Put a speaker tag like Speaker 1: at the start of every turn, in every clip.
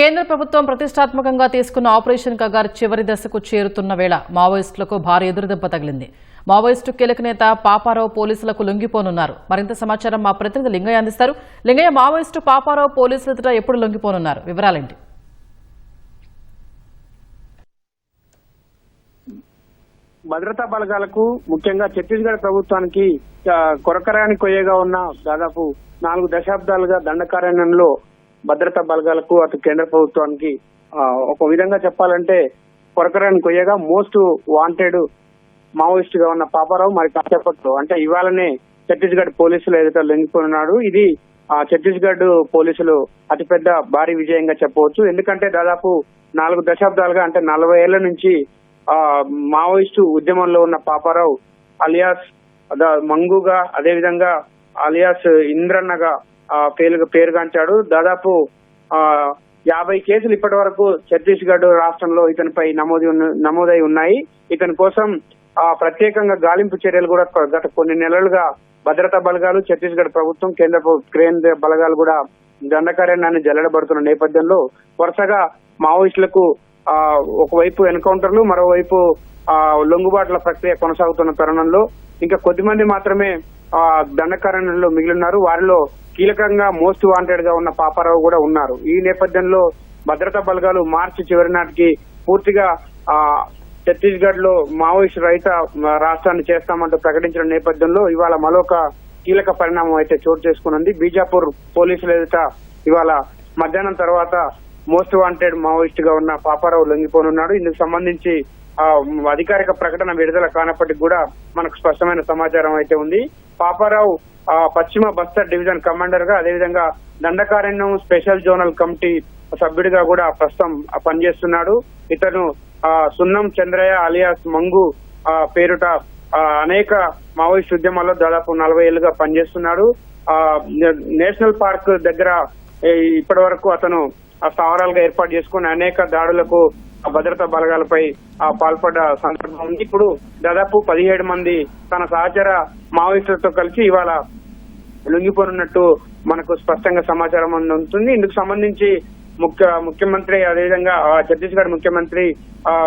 Speaker 1: కేంద్ర ప్రభుత్వం ప్రతిష్టాత్మకంగా తీసుకున్న ఆపరేషన్ కగార్ చివరి దశకు చేరుతున్న వేళ మావోయిస్టులకు భారీ ఎదురుదెబ్బ తగిలింది. మావోయిస్టు కీలక నేత పాపారావు పోలీసులకు లొంగిపోనున్నారు. మరింత సమాచారం మా ప్రతినిధి లింగయ్య అందిస్తారు. లింగయ్య, మావోయిస్టు పాపారావు పోలీసుల ఎదుట ఎప్పుడు లొంగిపోనున్నారు? వివరాలేంటి?
Speaker 2: భద్రతా బలగాలకు ముఖ్యంగా ఛత్తీస్గఢ్ ప్రభుత్వానికి కొరకరాని కొయ్యగా ఉన్న దాదాపు 4 దశాబ్దాలుగా దండకారణ్యంలో భద్రతా బలగాలకు అటు కేంద్ర ప్రభుత్వానికి ఒక విధంగా చెప్పాలంటే కొరకరాని కొయ్యగా మోస్ట్ వాంటెడ్ మావోయిస్ట్ గా ఉన్న పాపారావు మరి కాసేపట్లో అంటే ఇవాళనే ఛత్తీస్గఢ్ పోలీసులు ఏదైతే లొంగిపోనున్నాడు. ఇది ఛత్తీస్గఢ్ పోలీసులు అతిపెద్ద భారీ విజయంగా చెప్పవచ్చు. ఎందుకంటే దాదాపు 4 దశాబ్దాలుగా అంటే 40 ఏళ్ల నుంచి మావోయిస్టు ఉద్యమంలో ఉన్న పాపారావు అలియాస్ మంగుగా అదేవిధంగా అలియాస్ ఇంద్రన్నగా పేరుగాంచాడు. దాదాపు 50 కేసులు ఇప్పటి వరకు ఛత్తీస్గఢ్ రాష్ట్రంలో ఇతనిపై నమోదై ఉన్నాయి. ఇతని కోసం ప్రత్యేకంగా గాలింపు చర్యలు కూడా గత కొన్ని నెలలుగా భద్రతా బలగాలు, ఛత్తీస్గఢ్ ప్రభుత్వం, కేంద్ర బలగాలు కూడా దండకారణ్యాన్ని జల్లెడబడుతున్న నేపథ్యంలో వరుసగా మావోయిస్టులకు ఒకవైపు ఎన్కౌంటర్లు, మరోవైపు లొంగుబాట్ల ప్రక్రియ కొనసాగుతున్న తరుణంలో ఇంకా కొద్దిమంది మాత్రమే దండకారణ్యంలో మిగిలిన్నారు. వారిలో కీలకంగా మోస్ట్ వాంటెడ్ గా ఉన్న పాపారావు కూడా ఉన్నారు. ఈ నేపథ్యంలో భద్రతా బలగాలు మార్చి చివరి నాటికి పూర్తిగా ఛత్తీస్గఢ్ లో మావోయిస్ట్ రహిత రాష్ట్రాన్ని చేస్తామంటూ ప్రకటించిన నేపథ్యంలో ఇవాళ మరొక కీలక పరిణామం అయితే చోటు చేసుకున్నది. బీజాపూర్ పోలీసులు ఎదుట ఇవాళ మధ్యాహ్నం తర్వాత మోస్ట్ వాంటెడ్ మావోయిస్ట్ గా ఉన్న పాపారావు లొంగిపోనున్నాడు. ఇందుకు సంబంధించి అధికారిక ప్రకటన విడుదల కానప్పటికీ కూడా మనకు స్పష్టమైన సమాచారం అయితే ఉంది. పాపారావు పశ్చిమ బస్తర్ డివిజన్ కమాండర్ గా, అదేవిధంగా దండకారణ్యం స్పెషల్ జోనల్ కమిటీ సభ్యుడిగా కూడా ప్రస్తుతం పనిచేస్తున్నాడు. ఇతను సున్నం చంద్రయ్య అలియాస్ మంగు పేరుట అనేక మావోయిస్ట్ ఉద్యమాల్లో దాదాపు 40 ఏళ్లుగా పనిచేస్తున్నాడు. నేషనల్ పార్క్ దగ్గర ఇప్పటి వరకు అతను స్థావరాలుగా ఏర్పాటు చేసుకుని అనేక దాడులకు భద్రతా బలగాలపై పాల్పడ్డ సందర్భం ఉంది. ఇప్పుడు దాదాపు 17 మంది తన సహచర మావోయిస్టులతో కలిసి ఇవాళ లొంగిపోనున్నట్టు మనకు స్పష్టంగా సమాచారం అందుతుంది. ఇందుకు సంబంధించి ముఖ్యమంత్రి అదేవిధంగా ఛత్తీస్గఢ్ ముఖ్యమంత్రి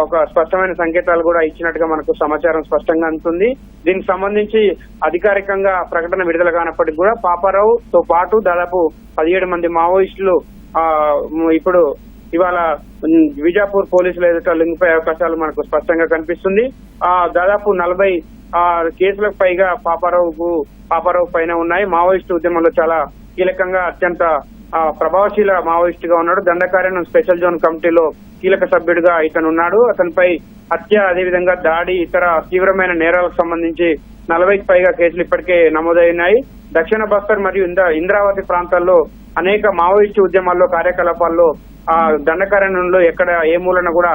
Speaker 2: ఒక స్పష్టమైన సంకేతాలు కూడా ఇచ్చినట్టుగా మనకు సమాచారం స్పష్టంగా అందుతుంది. దీనికి సంబంధించి అధికారికంగా ప్రకటన విడుదల కానప్పటికీ కూడా పాపారావుతో పాటు దాదాపు 17 మంది మావోయిస్టులు ఇప్పుడు ఇవాళ బీజాపూర్ పోలీసులు ఎదుట లొంగిపోయే అవకాశాలు మనకు స్పష్టంగా కనిపిస్తుంది. దాదాపు 40 కేసులకు పైగా పాపారావు పైన ఉన్నాయి. మావోయిస్టు ఉద్యమంలో చాలా కీలకంగా అత్యంత ప్రభావశీల మావోయిస్ట్ గా ఉన్నాడు. దండకారణ్యం స్పెషల్ జోన్ కమిటీలో కీలక సభ్యుడిగా ఇతను ఉన్నాడు. అతనిపై హత్య, అదేవిధంగా దాడి, ఇతర తీవ్రమైన నేరాలకు సంబంధించి 40కి పైగా కేసులు ఇప్పటికే నమోదైనాయి. దక్షిణ బస్తర్ మరియు ఇంద్రావతి ప్రాంతాల్లో అనేక మావోయిస్టు ఉద్యమాల్లో కార్యకలాపాల్లో దండకారణ్యంలో ఎక్కడ ఏ మూలన కూడా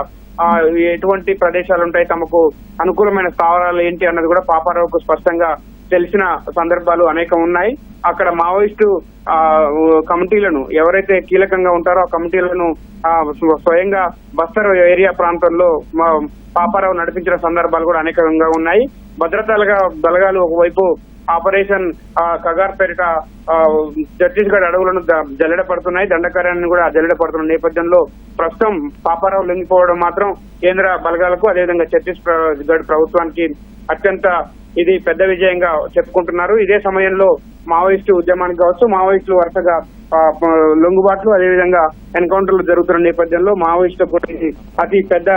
Speaker 2: ఎటువంటి ప్రదేశాలు ఉంటాయి, తమకు అనుకూలమైన స్థావరాలు ఏంటి అన్నది కూడా పాపారావుకు స్పష్టంగా తెలిసిన సందర్భాలు అనేకం ఉన్నాయి. అక్కడ మావోయిస్టు కమిటీలను ఎవరైతే కీలకంగా ఉంటారో ఆ కమిటీలను స్వయంగా బస్తర్ ఏరియా ప్రాంతంలో పాపారావు నడిపించిన సందర్భాలు కూడా అనేకంగా ఉన్నాయి. భద్రతా బలగాలు ఒకవైపు ఆపరేషన్ కగార్ పేరిట ఛత్తీస్గఢ్ అడవులను జల్లెడపడుతున్నాయి, దండకారణ్యాన్ని కూడా జల్లెడపడుతున్న నేపథ్యంలో ప్రస్తుతం పాపారావు లొంగిపోవడం మాత్రం కేంద్ర బలగాలకు అదేవిధంగా ఛత్తీస్గఢ్ ప్రభుత్వానికి అత్యంత ఇది పెద్ద విజయంగా చెప్పుకుంటున్నారు. ఇదే సమయంలో మావోయిస్టు ఉద్యమానికి కావచ్చు, మావోయిస్టులు వరుసగా లొంగుబాట్లు అదేవిధంగా ఎన్కౌంటర్లు జరుగుతున్న నేపథ్యంలో మావోయిస్టులకు అతిపెద్ద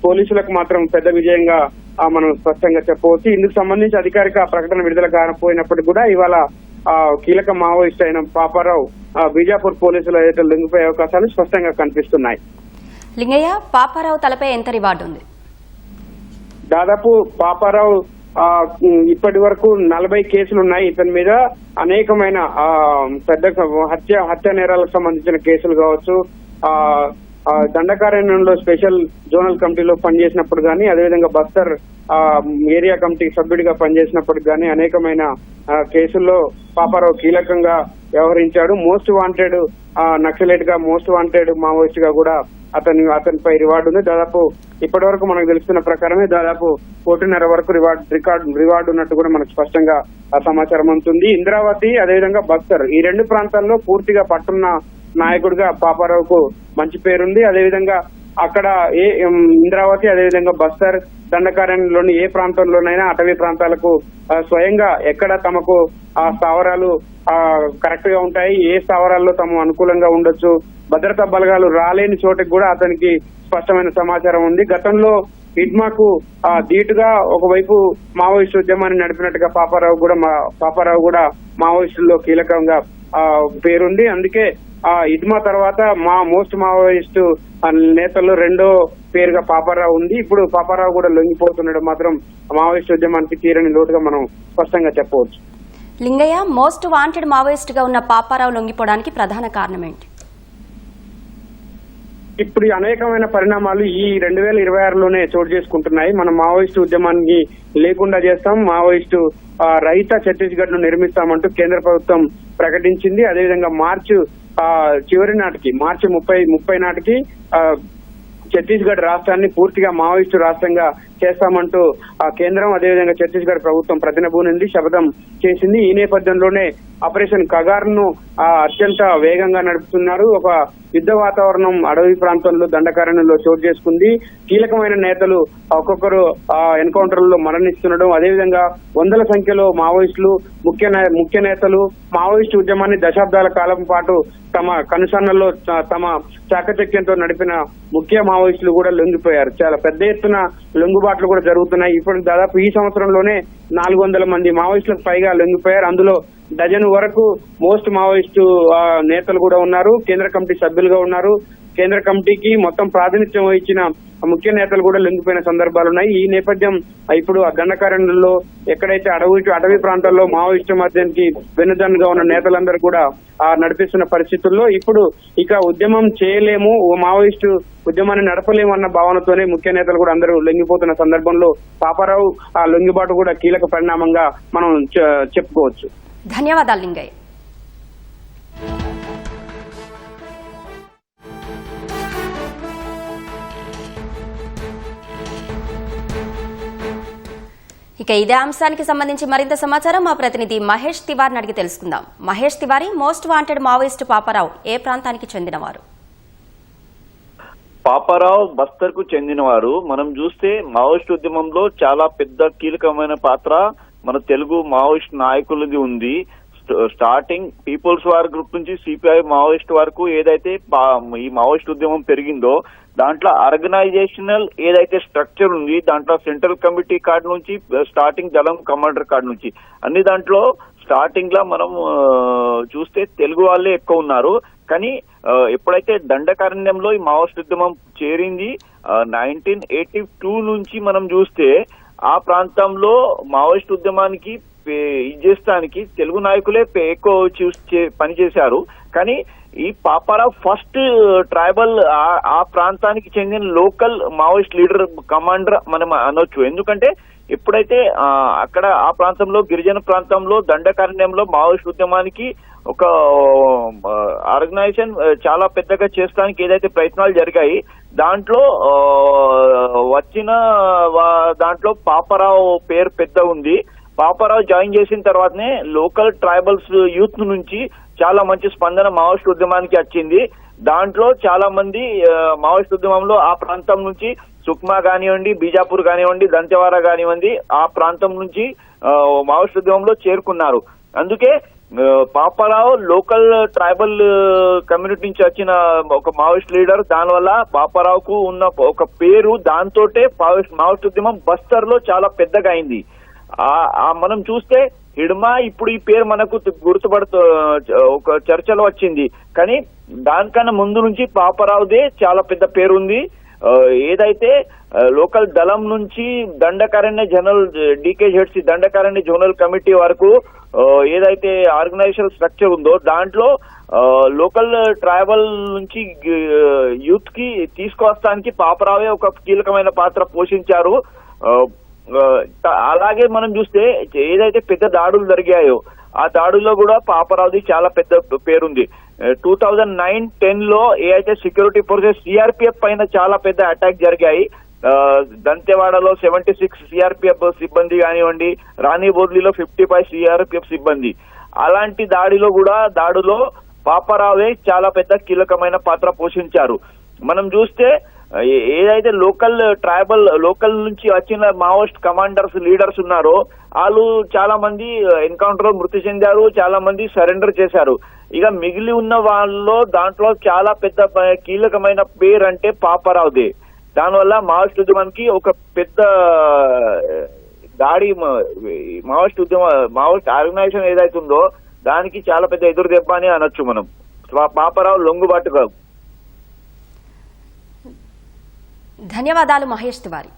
Speaker 2: పోలీసులకు మాత్రం పెద్ద విజయంగా మనం స్పష్టంగా చెప్పవచ్చు. ఇందుకు సంబంధించి అధికారిక ప్రకటన విడుదల కాకపోయినప్పటికీ కూడా ఇవాళ కీలక మావోయిస్ట్ అయిన పాపారావు బీజాపూర్ పోలీసులు అయితే లొంగిపోయే అవకాశాలు స్పష్టంగా కనిపిస్తున్నాయి.
Speaker 3: లింగయ్య, పాపారావు తలపై ఎంత రివార్డు ఉంది?
Speaker 2: దాదాపు పాపారావు ఇప్పటి వరకు 40 కేసులు ఉన్నాయి. ఇతని మీద అనేకమైన పెద్ద హత్య నేరాలకు సంబంధించిన కేసులు కావచ్చు, దండకారణ్యంలో స్పెషల్ జోనల్ కమిటీలో పనిచేసినప్పుడు కానీ, అదేవిధంగా బస్తర్ ఏరియా కమిటీ సభ్యుడిగా పనిచేసినప్పుడు కానీ అనేకమైన కేసుల్లో పాపారావు కీలకంగా వ్యవహరించాడు. మోస్ట్ వాంటెడ్ నక్సలైట్ గా, మోస్ట్ వాంటెడ్ మావోయిస్ట్ గా కూడా అతనిపై రివార్డు ఉంది. దాదాపు ఇప్పటి వరకు మనకు తెలుస్తున్న ప్రకారమే దాదాపు 1.5 వరకు రివార్డు ఉన్నట్టు కూడా మనకు స్పష్టంగా సమాచారం అందుతుంది. ఇంద్రావతి అదేవిధంగా బస్తర్ ఈ రెండు ప్రాంతాల్లో పూర్తిగా పట్టున్న నాయకుడిగా పాపారావుకు మంచి పేరుంది. అదేవిధంగా అక్కడ ఇంద్రావతి అదేవిధంగా బస్తర్ దండకారణ్యంలోని ఏ ప్రాంతంలోనైనా అటవీ ప్రాంతాలకు స్వయంగా ఎక్కడ తమకు ఆ స్థావరాలు కరెక్ట్ గా ఉంటాయి, ఏ స్థావరాల్లో తమ అనుకూలంగా ఉండొచ్చు, భద్రతా బలగాలు రాలేని చోటికి కూడా అతనికి స్పష్టమైన సమాచారం ఉంది. గతంలో ఇడ్మాకు ధీటుగా ఒకవైపు మావోయిస్టు ఉద్యమాన్ని నడిపినట్టుగా పాపారావు కూడా మావోయిస్టుల్లో కీలకంగా పేరుంది. అందుకే ఇడ్మా తర్వాత మోస్ట్ మావోయిస్టు నేతల్లో రెండో పేరుగా పాపారావు ఉంది. ఇప్పుడు పాపారావు కూడా లొంగిపోతుండడం మాత్రం మావోయిస్టు ఉద్యమానికి తీరని లోటుగా మనం స్పష్టంగా చెప్పవచ్చు.
Speaker 3: లింగయ్య, మోస్ట్ వాంటెడ్ మావోయిస్ట్ గా ఉన్న పాపారావు లొంగిపోవడానికి ప్రధాన కారణం ఏంటి?
Speaker 2: ఇప్పుడు అనేకమైన పరిణామాలు ఈ 2026లోనే చోటు చేసుకుంటున్నాయి. మనం మావోయిస్టు ఉద్యమాన్ని లేకుండా చేస్తాం, మావోయిస్టు రహిత ఛత్తీస్గఢ్ ను నిర్మిస్తామంటూ కేంద్ర ప్రభుత్వం ప్రకటించింది. అదేవిధంగా మార్చి నాటికి మార్చి 30 నాటికి ఛత్తీస్గఢ్ రాష్ట్రాన్ని పూర్తిగా మావోయిస్టు రాష్ట్రంగా చేస్తామంటూ కేంద్రం అదేవిధంగా ఛత్తీస్గఢ్ ప్రభుత్వం ప్రతినబూనింది, శపథం చేసింది. ఈ నేపథ్యంలోనే ఆపరేషన్ కగార్ ను అత్యంత వేగంగా నడుపుతున్నారు. ఒక యుద్ధ వాతావరణం అడవి ప్రాంతంలో దండకారణ్యంలో చోటు చేసుకుంది. కీలకమైన నేతలు ఒక్కొక్కరు ఎన్కౌంటర్లలో మరణిస్తుండడం, అదేవిధంగా వందల సంఖ్యలో మావోయిస్టులు ముఖ్య నేతలు మావోయిస్టు ఉద్యమాన్ని దశాబ్దాల కాలం పాటు తమ కనుసన్నల్లో తమ చాకచక్యంతో నడిపిన ముఖ్య మావోయిస్టులు కూడా లొంగిపోయారు. చాలా పెద్ద ఎత్తున లొంగుబాట్లు కూడా జరుగుతున్నాయి. ఇప్పుడు దాదాపు ఈ సంవత్సరంలోనే 400 మంది మావోయిస్టులకు పైగా లొంగిపోయారు. అందులో డజన్ వరకు మోస్ట్ మావోయిస్టు నేతలు కూడా ఉన్నారు, కేంద్ర కమిటీ సభ్యులుగా ఉన్నారు. కేంద్ర కమిటీకి మొత్తం ప్రాతినిధ్యం వహించిన ముఖ్య నేతలు కూడా లొంగిపోయిన సందర్భాలు ఉన్నాయి. ఈ నేపథ్యం ఇప్పుడు దండకారణ్యంలో ఎక్కడైతే అటవీ ప్రాంతాల్లో మావోయిస్టు మధ్యానికి వెన్నుదన్నుగా ఉన్న నేతలందరూ కూడా నడిపిస్తున్న పరిస్థితుల్లో ఇప్పుడు ఇక ఉద్యమం చేయలేము, మావోయిస్టు ఉద్యమాన్ని నడపలేము అన్న భావనతోనే ముఖ్య నేతలు కూడా అందరూ లొంగిపోతున్న సందర్భంలో పాపారావు ఆ లొంగిబాటు కూడా కీలక పరిణామంగా మనం చెప్పుకోవచ్చు.
Speaker 3: ధన్యవాదాలు లింగయ్య. ఇక ఇదే అంశానికి సంబంధించి మరింత సమాచారం మా ప్రతినిధి మహేష్ తివారిని అడిగి తెలుసుకుందాం. Mahesh Tiwari, most wanted Maoist Paparao ఏ ప్రాంతానికి చెందినవారు?
Speaker 4: పాపారావు బస్తర్ కు చెందినవారు. మనం చూస్తే మావోయిస్ట్ ఉద్యమంలో చాలా పెద్ద కీలకమైన పాత్ర మన తెలుగు మావోయిస్ట్ నాయకులది ఉంది. స్టార్టింగ్ పీపుల్స్ వార్ గ్రూప్ నుంచి సిపిఐ మావోయిస్ట్ వరకు ఏదైతే ఈ మావోయిస్ట్ ఉద్యమం పెరిగిందో దాంట్లో ఆర్గనైజేషనల్ ఏదైతే స్ట్రక్చర్ ఉంది, దాంట్లో సెంట్రల్ కమిటీ కార్డు నుంచి స్టార్టింగ్ దళం కమాండర్ కార్డు నుంచి అన్ని దాంట్లో స్టార్టింగ్ లా మనం చూస్తే తెలుగు వాళ్ళే ఎక్కువ ఉన్నారు. కానీ ఎప్పుడైతే దండకారణ్యంలో ఈ మావోయిస్ట్ ఉద్యమం చేరింది 1982 నుంచి మనం చూస్తే ఆ ప్రాంతంలో మావోయిస్ట్ ఉద్యమానికి చేస్తానికి తెలుగు నాయకులే ఎక్కువ పనిచేశారు. కానీ ఈ పాపారావు ఫస్ట్ ట్రైబల్ ఆ ప్రాంతానికి చెందిన లోకల్ మావోయిస్ట్ లీడర్ కమాండర్ మనం అనొచ్చు. ఎందుకంటే ఎప్పుడైతే అక్కడ ఆ ప్రాంతంలో గిరిజన ప్రాంతంలో దండకారణ్యంలో మావోయిస్ట్ ఉద్యమానికి ఒక ఆర్గనైజేషన్ చాలా పెద్దగా చేస్తానికి ఏదైతే ప్రయత్నాలు జరిగాయి దాంట్లో దాంట్లో పాపారావు పేరు పెద్ద ఉంది. పాపారావు జాయిన్ చేసిన తర్వాతనే లోకల్ ట్రైబల్స్ యూత్ నుంచి చాలా మంచి స్పందన మావోయిస్ట్ ఉద్యమానికి వచ్చింది. దాంట్లో చాలా మంది మావోయిస్ట్ ఉద్యమంలో ఆ ప్రాంతం నుంచి సుక్మా కానివ్వండి, బీజాపూర్ కానివ్వండి, దంతెవాడ కానివ్వండి ఆ ప్రాంతం నుంచి మావోయిస్ట్ ఉద్యమంలో చేరుకున్నారు. అందుకే పాపారావు లోకల్ ట్రైబల్ కమ్యూనిటీ నుంచి వచ్చిన ఒక మావోయిస్ట్ లీడర్. దానివల్ల పాపారావుకు ఉన్న ఒక పేరు దాంతోటే మావోయిస్ట్ ఉద్యమం బస్తర్ లో చాలా పెద్దగా అయింది. మనం చూస్తే హిడ్మా ఇప్పుడు ఈ పేరు మనకు గుర్తుపడుతూ ఒక చర్చలో వచ్చింది. కానీ దానికన్నా ముందు నుంచి పాపారావుదే చాలా పెద్ద పేరు ఉంది. ఏదైతే లోకల్ దళం నుంచి Dandakaranya general DKZC Dandakaranya zonal committee వరకు ఏదైతే ఆర్గనైజేషన్ స్ట్రక్చర్ ఉందో దాంట్లో లోకల్ ట్రైబల్ నుంచి యూత్ కి తీసుకొస్తానికి పాపారావే ఒక కీలకమైన పాత్ర పోషించారు. అలాగే మనం చూస్తే ఏదైతే పెద్ద దాడులు జరిగాయో ఆ దాడుల్లో కూడా పాపారావుది చాలా పెద్ద పేరుంది. 2009-10 లో ఏ అయితే సెక్యూరిటీ ఫోర్సెస్ సిఆర్పిఎఫ్ పైన చాలా పెద్ద అటాక్ జరిగాయి. దంతెవాడలో 76 సిఆర్పిఎఫ్ సిబ్బంది కానివ్వండి, రాణి బోర్లీలో 55 సిఆర్పిఎఫ్ సిబ్బంది. అలాంటి దాడిలో పాపారావే చాలా పెద్ద కీలకమైన పాత్ర పోషించారు. మనం చూస్తే ఏదైతే లోకల్ నుంచి వచ్చిన మావోయిస్ట్ కమాండర్స్ లీడర్స్ ఉన్నారో వాళ్ళు చాలా మంది ఎన్కౌంటర్ లో మృతి చెందారు, చాలా మంది సరెండర్ చేశారు. ఇక మిగిలి ఉన్న వాళ్ళలో దాంట్లో చాలా పెద్ద కీలకమైన పేరు అంటే పాపారావుదే. దానివల్ల మావోయిస్ట్ ఉద్యమానికి ఒక పెద్ద దాడి, మావోయిస్ట్ ఆర్గనైజేషన్ ఏదైతే ఉందో దానికి చాలా పెద్ద ఎదురు దెబ్బ అని అనొచ్చు మనం. పాపారావు లొంగుబాటు కాదు.
Speaker 3: ధన్యవాదాలు మహేష్ తివారీ.